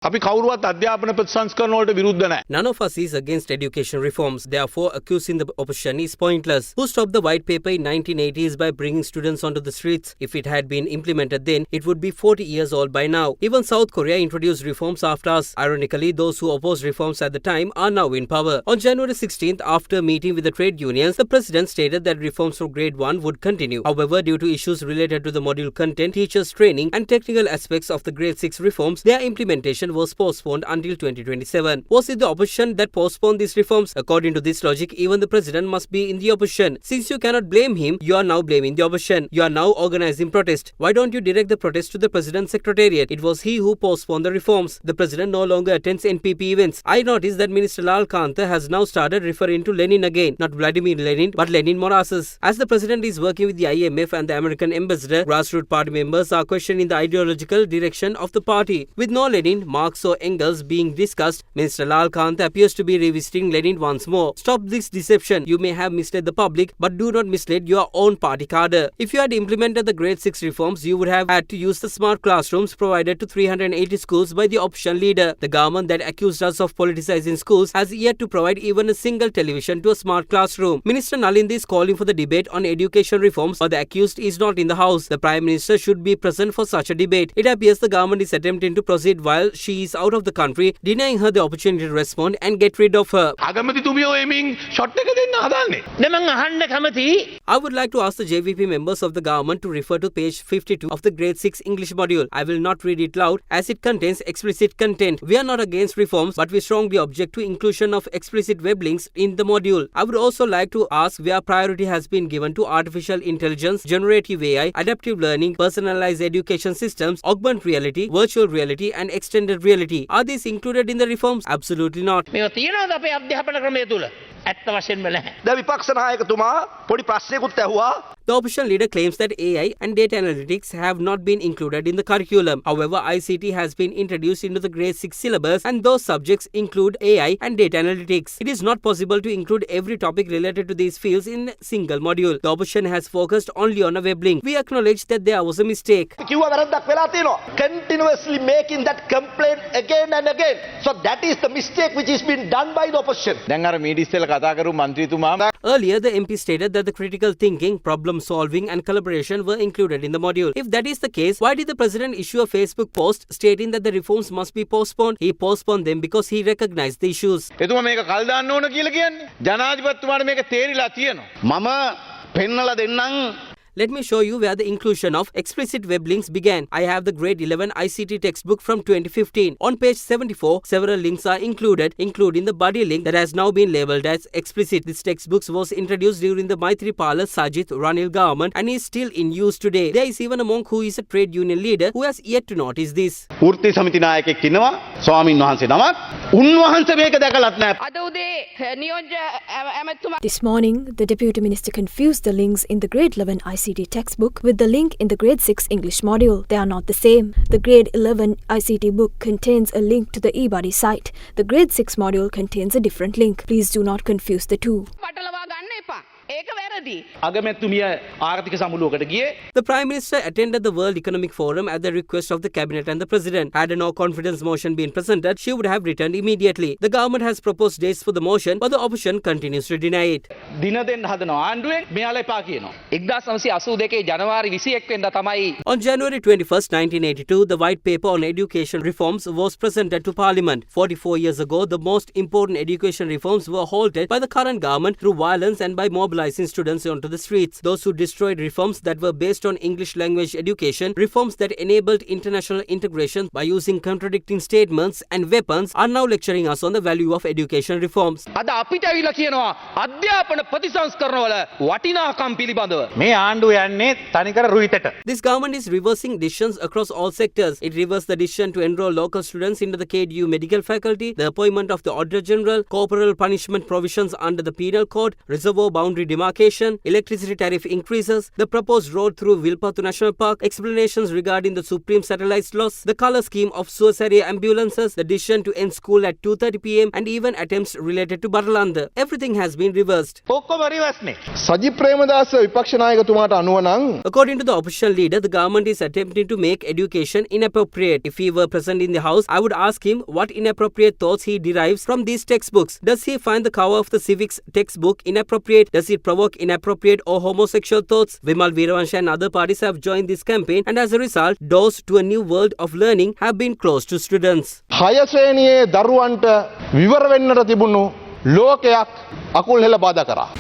අපි කවුරුවත් අධ්‍යාපන ප්‍රතිසංස්කරණ වලට විරුද්ධ නැහැ. None of us is against education reforms. Therefore, accusing the opposition is pointless. Who stopped the white paper in 1980s by bringing students onto the streets? If it had been implemented then, it would be 40 years old by now. Even South Korea introduced reforms after us. Ironically, those who opposed reforms at the time are now in power. On January 16th, after meeting with the trade unions, the president stated that reforms for grade 1 would continue. However, due to issues related to the module content, teachers' training and technical aspects of the grade 6 reforms, their implementation was postponed until 2027. Was it the opposition that postponed these reforms? According to this logic, even the president must be in the opposition. Since you cannot blame him, you are now blaming the opposition. You are now organizing protest. Why don't you direct the protest to the president's secretariat? It was he who postponed the reforms. The president no longer attends NPP events. I noticed that Minister Lanka has now started referring to Lenin again. Not Vladimir Lenin, but Lenin Morasses. As the president is working with the IMF and the American ambassador, grassroots party members are questioning the ideological direction of the party. With no Lenin, Marx or Engels being discussed, Minister Lanka appears to be revisiting Lenin once more. Stop this deception. You may have misled the public, but do not mislead your own party cadre. If you had implemented the grade 6 reforms, you would have had to use the smart classrooms provided to 380 schools by the opposition leader. The government that accused us of politicizing schools has yet to provide even a single television to a smart classroom. Minister Nalindi is calling for the debate on education reforms, but the accused is not in the house. The Prime Minister should be present for such a debate. It appears the government is attempting to proceed while she is out of the country, denying her the opportunity to respond and get rid of her. I would like to ask the JVP members of the government to refer to page 52 of the grade 6 English module. I will not read it loud as it contains explicit content. We are not against reforms, but we strongly object to inclusion of explicit web links in the module. I would also like to ask where priority has been given to artificial intelligence, generative AI, adaptive learning, personalized education systems, augmented reality, virtual reality and extended reality. Are these included in the reforms? Absolutely not. The opposition leader claims that AI and data analytics have not been included in the curriculum. However, ICT has been introduced into the grade 6 syllabus and those subjects include AI and data analytics. It is not possible to include every topic related to these fields in a single module. The opposition has focused only on a web link. We acknowledge that there was a mistake. Continuously making that complaint again and again. So that is the mistake which is being done by the opposition. Earlier, the MP stated that the critical thinking, problem solving and collaboration were included in the module. If that is the case, why did the president issue a Facebook post stating that the reforms must be postponed? He postponed them because he recognized the issues. Let me show you where the inclusion of explicit web links began. I have the grade 11 ICT textbook from 2015. On page 74, several links are included, including the body link that has now been labelled as explicit. This textbook was introduced during the Maitripala Sajith Ranil government and is still in use today. There is even a monk who is a trade union leader who has yet to notice this. This morning, the Deputy Minister confused the links in the grade 11 ICT textbook with the link in the grade 6 English module. They are not the same. The grade 11 ICT book contains a link to the eBuddy site. The grade 6 module contains a different link. Please do not confuse the two. The Prime Minister attended the World Economic Forum at the request of the Cabinet and the President. Had a no-confidence motion been presented, she would have returned immediately. The government has proposed dates for the motion, but the opposition continues to deny it. On January 21st, 1982, the White Paper on Education Reforms was presented to Parliament. 44 years ago, the most important education reforms were halted by the current government through violence and by mobilizing students onto the streets. Those who destroyed reforms that were based on English language education, reforms that enabled international integration by using contradicting statements and weapons, are now lecturing us on the value of education reforms. This government is reversing decisions across all sectors. It reversed the decision to enroll local students into the KDU medical faculty, the appointment of the Auditor General, corporal punishment provisions under the Penal Code, reservoir boundary demarcation, education, electricity tariff increases, the proposed road through Wilpattu National Park, explanations regarding the Supreme Satellites loss, the colour scheme of suicide ambulances, the decision to end school at 2:30 p.m. and even attempts related to Baralanda. Everything has been reversed. ඔක්කොම රිවර්ස්නේ. සජිත් ප්‍රේමදාස විපක්ෂ නායකතුමාට අනුව නම් According to the opposition leader, the government is attempting to make education inappropriate. If he were present in the house, I would ask him what inappropriate thoughts he derives from these textbooks. Does he find the cover of the civics textbook inappropriate? Does it provoke inappropriate or homosexual thoughts? Vimal Veerawansha and other parties have joined this campaign, and as a result, doors to a new world of learning have been closed to students. 6 ශ්‍රේණියේ දරුවන්ට විවර වෙන්නට තිබුණු ලෝකයක් අකුල් හෙළ බාධා කරා.